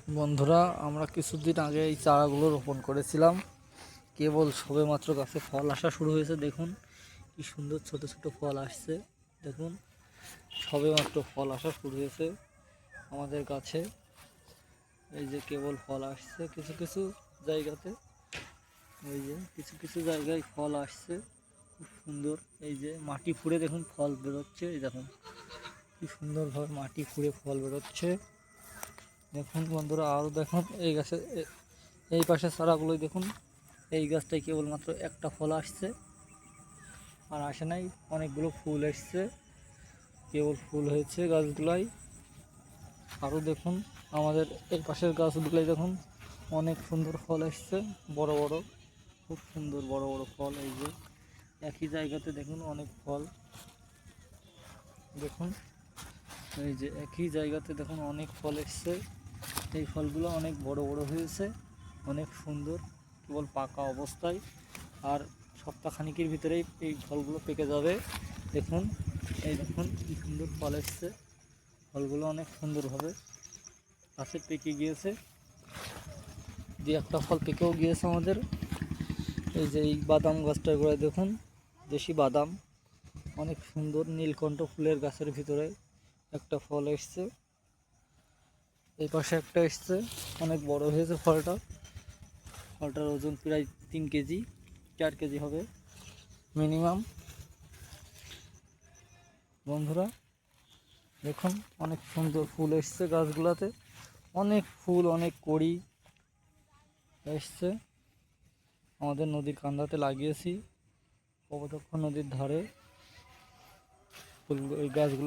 বন্ধুরা, আমরা কিছুদিন আগে এই চারাগুলো রোপণ করেছিলাম। কেবল সবেমাত্র গাছে ফল আসা শুরু হয়েছে। দেখুন কি সুন্দর ছোট ছোট ফল আসছে। দেখুন সবেমাত্র ফল আসা শুরু হয়েছে আমাদের গাছে। এই যে কেবল ফল আসছে কিছু কিছু জায়গাতে, এই যে কিছু কিছু জায়গায় ফল আসছে খুব সুন্দর। এই যে মাটি ফুঁড়ে দেখুন ফল বেরোচ্ছে। এই দেখুন কি সুন্দরভাবে মাটি ফুঁড়ে ফল বেরোচ্ছে। দেখুন বন্ধুরা, আরও দেখুন এই গাছে এই পাশে চারাগুলোই দেখুন। এই গাছটায় কেবলমাত্র একটা ফল আসছে, আর আসে নাই। অনেকগুলো ফুল এসছে, কেবল ফুল হয়েছে গাছগুলাই। আরও দেখুন আমাদের এই পাশের গাছগুলাই দেখুন অনেক সুন্দর ফল এসছে, বড় বড়, খুব সুন্দর বড় বড় ফল। এই যে একই জায়গাতে দেখুন অনেক ফল। দেখুন এই যে একই জায়গাতে দেখুন অনেক ফল এসছে। এই ফলগুলো অনেক বড় বড় হয়েছে, অনেক সুন্দর, কেবল পাকা অবস্থায়। আর সপ্তাহখানিকের ভিতরেই এই ফলগুলো পেকে যাবে। দেখুন এই দেখুন কি সুন্দর ফল এসছে। ফলগুলো অনেক সুন্দরভাবে গাছে পেকে গিয়েছে। দু একটা ফল পেকেও গিয়েছে আমাদের। এই যে এই বাদাম গাছটার গোড়ায় দেখুন দেশি বাদাম, অনেক সুন্দর নীলকণ্ঠ ফুলের গাছের ভিতরে একটা ফল এসছে। এই পাশে একটা এসছে, অনেক বড় হয়েছে ফলটা। ফলটার ওজন প্রায় 3 কেজি 4 কেজি হবে মিনিমাম। বন্ধুরা দেখুন অনেক সুন্দর ফুল এসছে গাছগুলাতে, অনেক ফুল, অনেক কড়ি এসছে। আমাদের নদীর কান্দাতে লাগিয়েছি, কপোতাক্ষ নদীর ধারে ফুল এই গাছগুলো।